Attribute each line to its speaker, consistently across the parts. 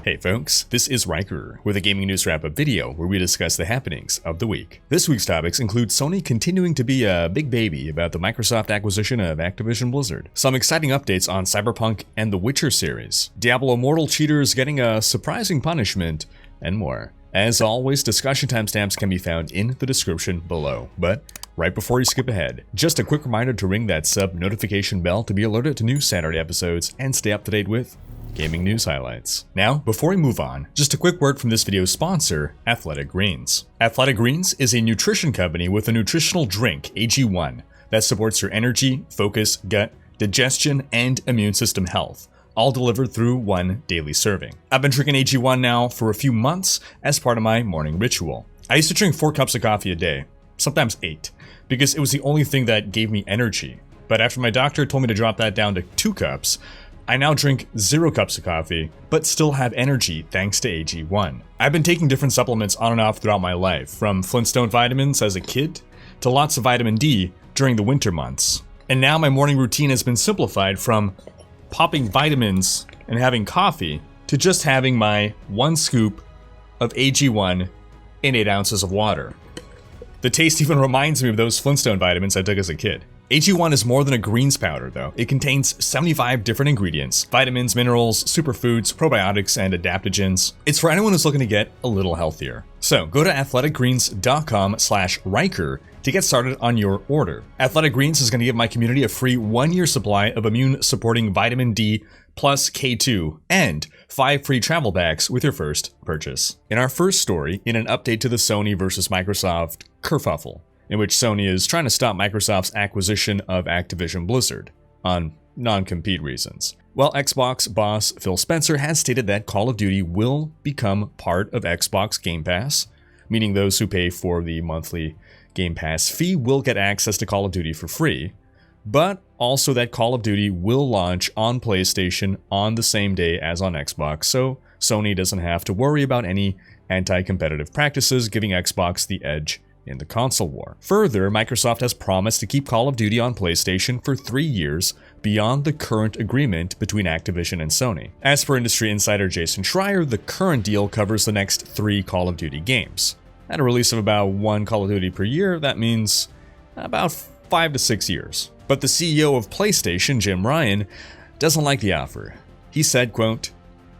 Speaker 1: Hey folks, this is Riker with a gaming news wrap-up video where we discuss the happenings of the week. This week's topics include Sony continuing to be a big baby about the Microsoft acquisition of Activision Blizzard, some exciting updates on Cyberpunk and the Witcher series, Diablo Immortal cheaters getting a surprising punishment, and more. As always, discussion timestamps can be found in the description below, but right before you skip ahead, just a quick reminder to ring that sub notification bell to be alerted to new Saturday episodes and stay up to date with gaming news highlights. Now, before we move on, just a quick word from this video's sponsor, Athletic Greens. Athletic Greens is a nutrition company with a nutritional drink, AG1, that supports your energy, focus, gut, digestion, and immune system health, all delivered through one daily serving. I've been drinking AG1 now for a few months as part of my morning ritual. I used to drink 4 cups of coffee a day, sometimes 8, because it was the only thing that gave me energy. But after my doctor told me to drop that down to 2 cups, I now drink 0 cups of coffee, but still have energy thanks to AG1. I've been taking different supplements on and off throughout my life, from Flintstone vitamins as a kid, to lots of vitamin D during the winter months. And now my morning routine has been simplified from popping vitamins and having coffee to just having my 1 scoop of AG1 in 8 ounces of water. The taste even reminds me of those Flintstone vitamins I took as a kid. AG1 is more than a greens powder though. It contains 75 different ingredients, vitamins, minerals, superfoods, probiotics, and adaptogens. It's for anyone who's looking to get a little healthier. So go to athleticgreens.com/Riker to get started on your order. Athletic Greens is going to give my community a free 1-year supply of immune-supporting vitamin D plus K2 and 5 free travel bags with your first purchase. In our first story, in an update to the Sony versus Microsoft kerfuffle, in which Sony is trying to stop Microsoft's acquisition of Activision Blizzard on non-compete reasons. Well, Xbox boss Phil Spencer has stated that Call of Duty will become part of Xbox Game Pass, meaning those who pay for the monthly Game Pass fee will get access to Call of Duty for free, but also that Call of Duty will launch on PlayStation on the same day as on Xbox, so Sony doesn't have to worry about any anti-competitive practices, giving Xbox the edge in the console war. Further, Microsoft has promised to keep Call of Duty on PlayStation for 3 years beyond the current agreement between Activision and Sony. As per industry insider Jason Schreier, the current deal covers the next 3 Call of Duty games. At a release of about 1 Call of Duty per year, that means about 5 to 6 years. But the CEO of PlayStation, Jim Ryan, doesn't like the offer. He said, quote,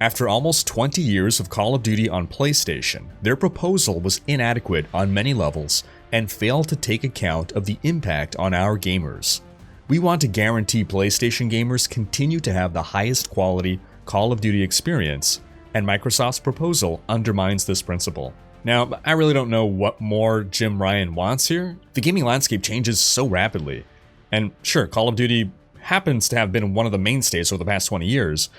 Speaker 1: "After almost 20 years of Call of Duty on PlayStation, their proposal was inadequate on many levels and failed to take account of the impact on our gamers. We want to guarantee PlayStation gamers continue to have the highest quality Call of Duty experience, and Microsoft's proposal undermines this principle." Now, I really don't know what more Jim Ryan wants here. The gaming landscape changes so rapidly. And sure, Call of Duty happens to have been one of the mainstays over the past 20 years,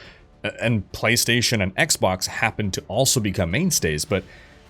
Speaker 1: and PlayStation and Xbox happen to also become mainstays, but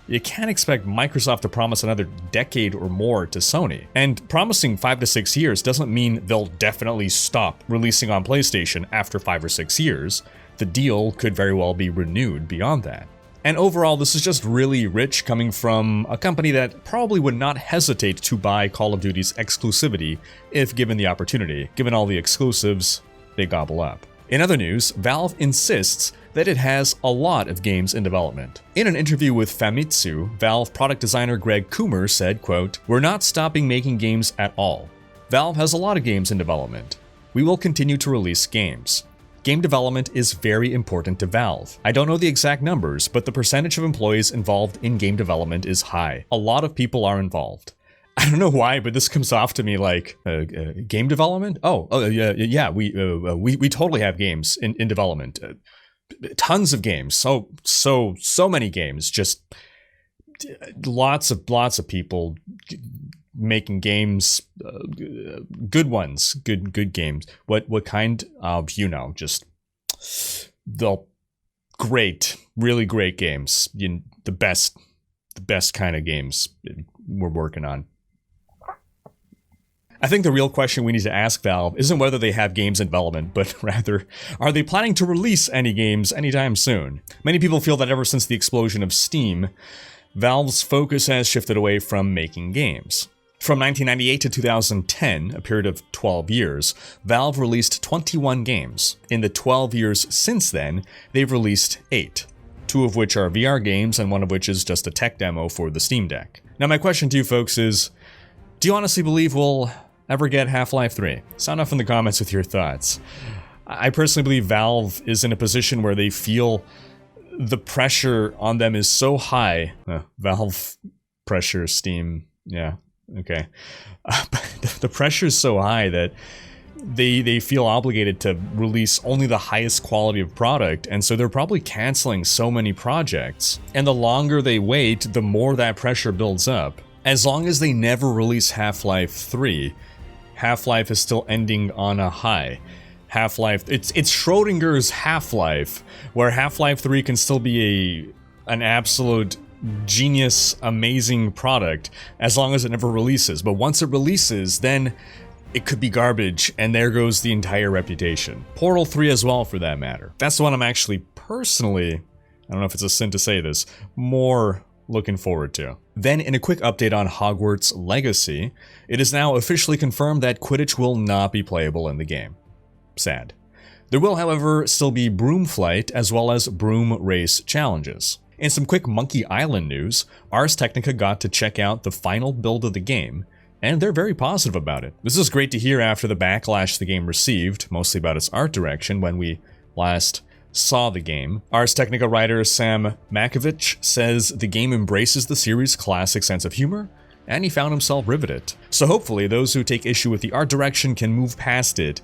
Speaker 1: you can't expect Microsoft to promise another decade or more to Sony. And promising 5 to 6 years doesn't mean they'll definitely stop releasing on PlayStation after 5 or 6 years. The deal could very well be renewed beyond that. And overall, this is just really rich coming from a company that probably would not hesitate to buy Call of Duty's exclusivity if given the opportunity, given all the exclusives they gobble up. In other news, Valve insists that it has a lot of games in development. In an interview with Famitsu, Valve product designer Greg Coomer said, quote, "We're not stopping making games at all. Valve has a lot of games in development. We will continue to release games. Game development is very important to Valve. I don't know the exact numbers, but the percentage of employees involved in game development is high. A lot of people are involved." I don't know why, but this comes off to me like game development. Yeah. We totally have games in development. Tons of games. So many games. Just lots of people making games, good ones, good games. What kind of, just the really great games. The best kind of games we're working on. I think the real question we need to ask Valve isn't whether they have games in development, but rather, are they planning to release any games anytime soon? Many people feel that ever since the explosion of Steam, Valve's focus has shifted away from making games. From 1998 to 2010, a period of 12 years, Valve released 21 games. In the 12 years since then, they've released 8. 2 of which are VR games and 1 of which is just a tech demo for the Steam Deck. Now my question to you folks is, do you honestly believe we'll ever get Half-Life 3? Sound off in the comments with your thoughts. I personally believe Valve is in a position where they feel the pressure on them is so high. Valve pressure, Steam, yeah, okay. The pressure is so high that they feel obligated to release only the highest quality of product, and so they're probably canceling so many projects. And the longer they wait, the more that pressure builds up. As long as they never release Half-Life 3, Half-Life is still ending on a high. Half-Life, it's Schrodinger's Half-Life, where Half-Life 3 can still be an absolute genius, amazing product, as long as it never releases. But once it releases, then it could be garbage, and there goes the entire reputation. Portal 3 as well, for that matter. That's the one I'm actually personally, I don't know if it's a sin to say this, more looking forward to. Then, in a quick update on Hogwarts Legacy, it is now officially confirmed that Quidditch will not be playable in the game. Sad. There will, however, still be broom flight as well as broom race challenges. In some quick Monkey Island news, Ars Technica got to check out the final build of the game, and they're very positive about it. This is great to hear after the backlash the game received, mostly about its art direction, when we last saw the game. Ars Technica writer Sam Makovich says the game embraces the series' classic sense of humor, and he found himself riveted. So hopefully those who take issue with the art direction can move past it,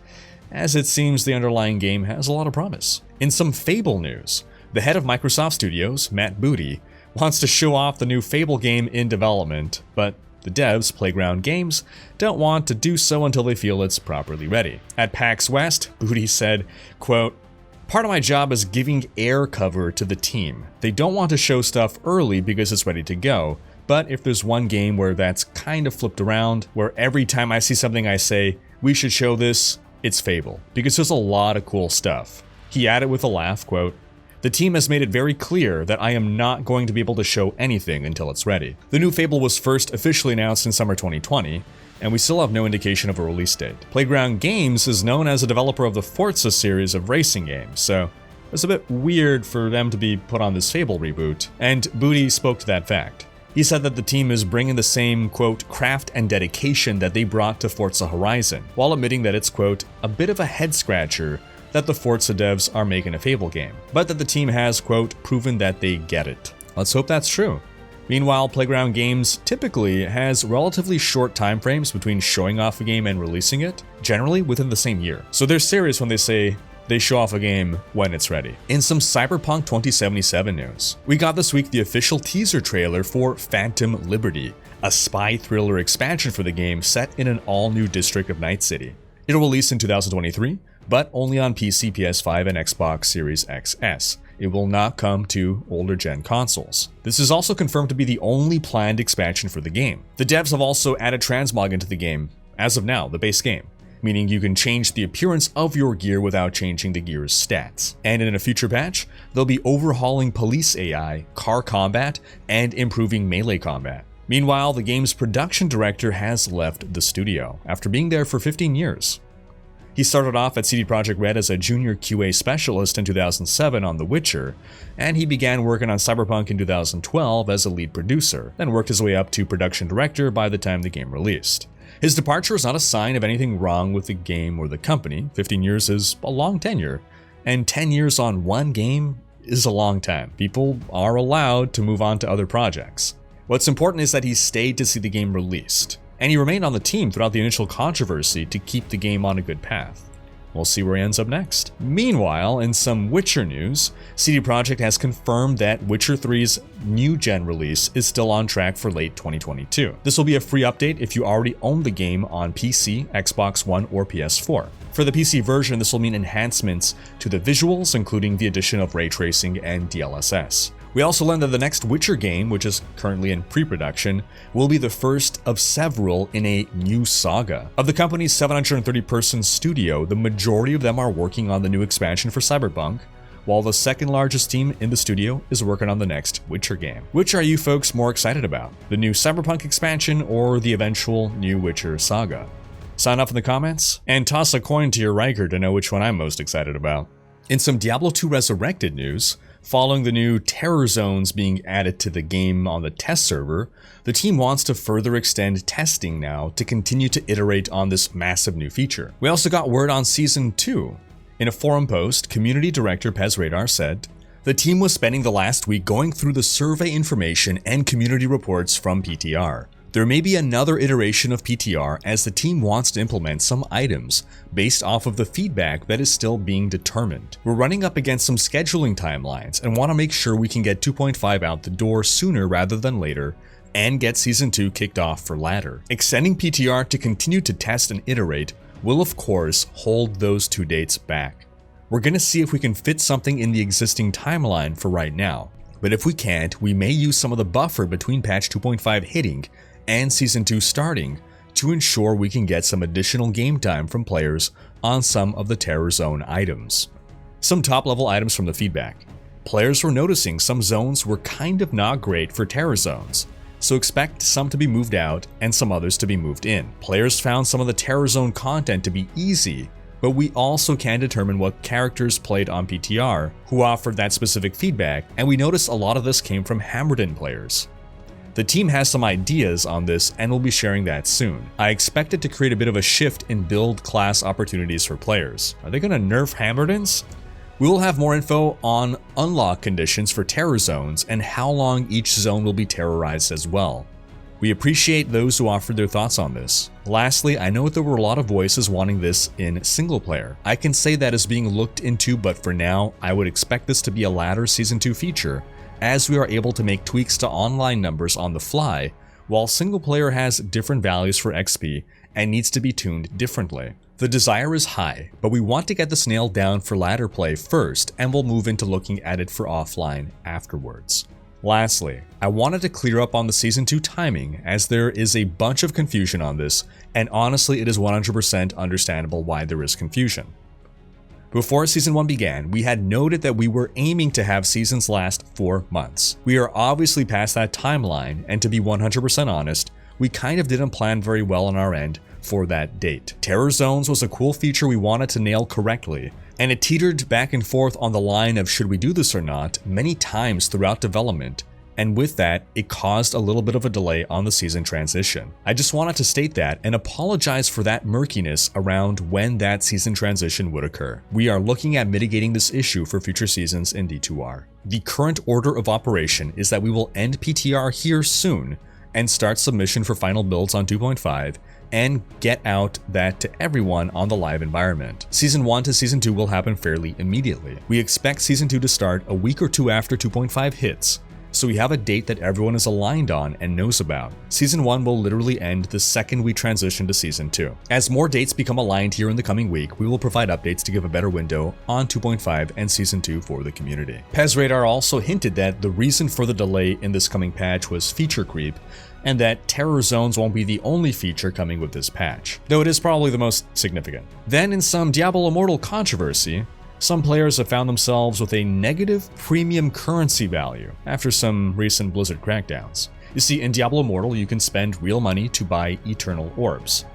Speaker 1: as it seems the underlying game has a lot of promise. In some Fable news, the head of Microsoft Studios, Matt Booty, wants to show off the new Fable game in development, but the devs, Playground Games, don't want to do so until they feel it's properly ready. At PAX West, Booty said, quote, "Part of my job is giving air cover to the team. They don't want to show stuff early because it's ready to go, but if there's one game where that's kind of flipped around, where every time I see something I say, we should show this, it's Fable, because there's a lot of cool stuff." He added with a laugh, quote, "The team has made it very clear that I am not going to be able to show anything until it's ready." The new Fable was first officially announced in summer 2020, and we still have no indication of a release date. Playground Games is known as a developer of the Forza series of racing games, so it's a bit weird for them to be put on this Fable reboot, and Booty spoke to that fact. He said that the team is bringing the same, quote, craft and dedication that they brought to Forza Horizon, while admitting that it's, quote, a bit of a head-scratcher that the Forza devs are making a Fable game, but that the team has, quote, proven that they get it. Let's hope that's true. Meanwhile, Playground Games typically has relatively short time frames between showing off a game and releasing it, generally within the same year. So they're serious when they say they show off a game when it's ready. In some Cyberpunk 2077 news, we got this week the official teaser trailer for Phantom Liberty, a spy thriller expansion for the game set in an all-new district of Night City. It'll release in 2023, but only on PC, PS5, and Xbox Series XS. It will not come to older gen consoles. This is also confirmed to be the only planned expansion for the game. The devs have also added transmog into the game, as of now, the base game, meaning you can change the appearance of your gear without changing the gear's stats. And in a future patch, they'll be overhauling police AI, car combat, and improving melee combat. Meanwhile, the game's production director has left the studio, after being there for 15 years. He started off at CD Projekt Red as a junior QA specialist in 2007 on The Witcher, and he began working on Cyberpunk in 2012 as a lead producer, then worked his way up to production director by the time the game released. His departure is not a sign of anything wrong with the game or the company. 15 years is a long tenure, and 10 years on one game is a long time. People are allowed to move on to other projects. What's important is that he stayed to see the game released, and he remained on the team throughout the initial controversy to keep the game on a good path. We'll see where he ends up next. Meanwhile, in some Witcher news, CD Projekt has confirmed that Witcher 3's new gen release is still on track for late 2022. This will be a free update if you already own the game on PC, Xbox One, or PS4. For the PC version, this will mean enhancements to the visuals, including the addition of ray tracing and DLSS. We also learned that the next Witcher game, which is currently in pre-production, will be the first of several in a new saga. Of the company's 730-person studio, the majority of them are working on the new expansion for Cyberpunk, while the second largest team in the studio is working on the next Witcher game. Which are you folks more excited about? The new Cyberpunk expansion or the eventual new Witcher saga? Sign up in the comments, and toss a coin to your Riker to know which one I'm most excited about. In some Diablo 2 Resurrected news, Following the new terror zones being added to the game on the test server, the team wants to further extend testing now to continue to iterate on this massive new feature. We also got word on Season 2. In a forum post, community director PezRadar said, "The team was spending the last week going through the survey information and community reports from PTR. There may be another iteration of PTR as the team wants to implement some items based off of the feedback that is still being determined. We're running up against some scheduling timelines and want to make sure we can get 2.5 out the door sooner rather than later and get Season 2 kicked off for ladder. Extending PTR to continue to test and iterate will of course hold those two dates back. We're going to see if we can fit something in the existing timeline for right now, but if we can't, we may use some of the buffer between patch 2.5 hitting and Season 2 starting to ensure we can get some additional game time from players on some of the Terror Zone items." Some top level items from the feedback. Players were noticing some zones were kind of not great for Terror Zones, so expect some to be moved out and some others to be moved in. Players found some of the Terror Zone content to be easy, but we also can determine what characters played on PTR who offered that specific feedback, and we noticed a lot of this came from Hammerden players. The team has some ideas on this and will be sharing that soon. I expect it to create a bit of a shift in build class opportunities for players. Are they going to nerf Hammerdens? We will have more info on unlock conditions for terror zones and how long each zone will be terrorized as well. We appreciate those who offered their thoughts on this. Lastly, I know there were a lot of voices wanting this in single player. I can say that is being looked into, but for now, I would expect this to be a latter Season 2 feature, as we are able to make tweaks to online numbers on the fly, while single player has different values for XP and needs to be tuned differently. The desire is high, but we want to get this nailed down for ladder play first, and we'll move into looking at it for offline afterwards. Lastly, I wanted to clear up on the Season 2 timing, as there is a bunch of confusion on this, and honestly it is 100% understandable why there is confusion. Before Season 1 began, we had noted that we were aiming to have seasons last 4 months. We are obviously past that timeline, and to be 100% honest, we kind of didn't plan very well on our end for that date. Terror Zones was a cool feature we wanted to nail correctly, and it teetered back and forth on the line of should we do this or not many times throughout development, and with that, it caused a little bit of a delay on the season transition. I just wanted to state that and apologize for that murkiness around when that season transition would occur. We are looking at mitigating this issue for future seasons in D2R. The current order of operation is that we will end PTR here soon and start submission for final builds on 2.5 and get out that to everyone on the live environment. Season 1 to Season 2 will happen fairly immediately. We expect Season 2 to start a week or two after 2.5 hits, so we have a date that everyone is aligned on and knows about. Season 1 will literally end the second we transition to Season 2. As more dates become aligned here in the coming week, we will provide updates to give a better window on 2.5 and Season 2 for the community. PezRadar also hinted that the reason for the delay in this coming patch was feature creep, and that terror zones won't be the only feature coming with this patch, though it is probably the most significant. Then in some Diablo Immortal controversy, some players have found themselves with a negative premium currency value after some recent Blizzard crackdowns. You see, in Diablo Immortal, you can spend real money to buy Eternal Orbs,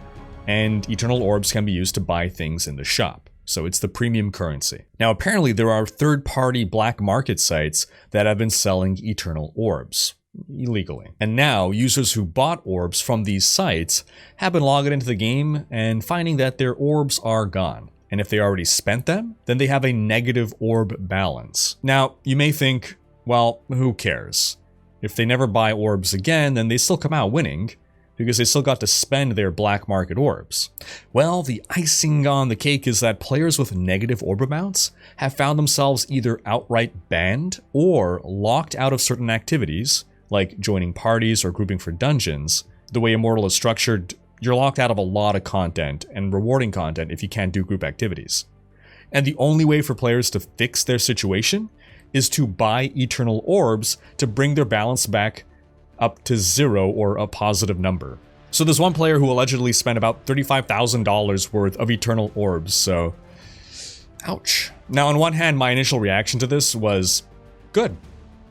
Speaker 1: and Eternal Orbs can be used to buy things in the shop, so it's the premium currency. Now apparently there are third-party black market sites that have been selling Eternal Orbs illegally, and now users who bought orbs from these sites have been logging into the game and finding that their orbs are gone. And if they already spent them, then they have a negative orb balance. Now, you may think, well, who cares? If they never buy orbs again, then they still come out winning, because they still got to spend their black market orbs. Well, the icing on the cake is that players with negative orb amounts have found themselves either outright banned or locked out of certain activities, like joining parties or grouping for dungeons. The way Immortal is structured, you're locked out of a lot of content and rewarding content if you can't do group activities. And the only way for players to fix their situation is to buy Eternal Orbs to bring their balance back up to 0 or a positive number. So there's one player who allegedly spent about $35,000 worth of Eternal Orbs, so ouch. Now on one hand, my initial reaction to this was, good.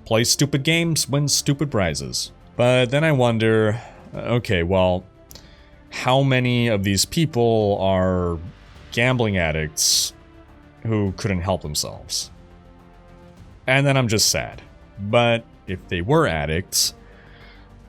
Speaker 1: Play stupid games, win stupid prizes. But then I wonder, okay, well, how many of these people are gambling addicts who couldn't help themselves? And then I'm just sad. But if they were addicts,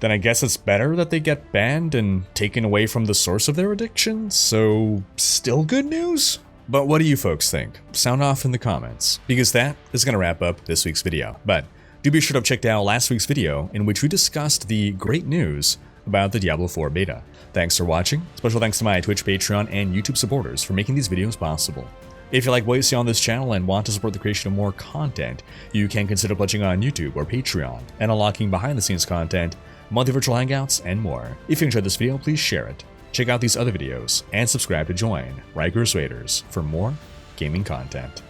Speaker 1: then I guess it's better that they get banned and taken away from the source of their addiction, so still good news? But what do you folks think? Sound off in the comments, because that is going to wrap up this week's video. But do be sure to check out last week's video in which we discussed the great news about the Diablo 4 beta. Thanks for watching. Special thanks to my Twitch, Patreon, and YouTube supporters for making these videos possible. If you like what you see on this channel and want to support the creation of more content, you can consider pledging on YouTube or Patreon and unlocking behind-the-scenes content, monthly virtual hangouts, and more. If you enjoyed this video, please share it. Check out these other videos and subscribe to join Rikers Raiders for more gaming content.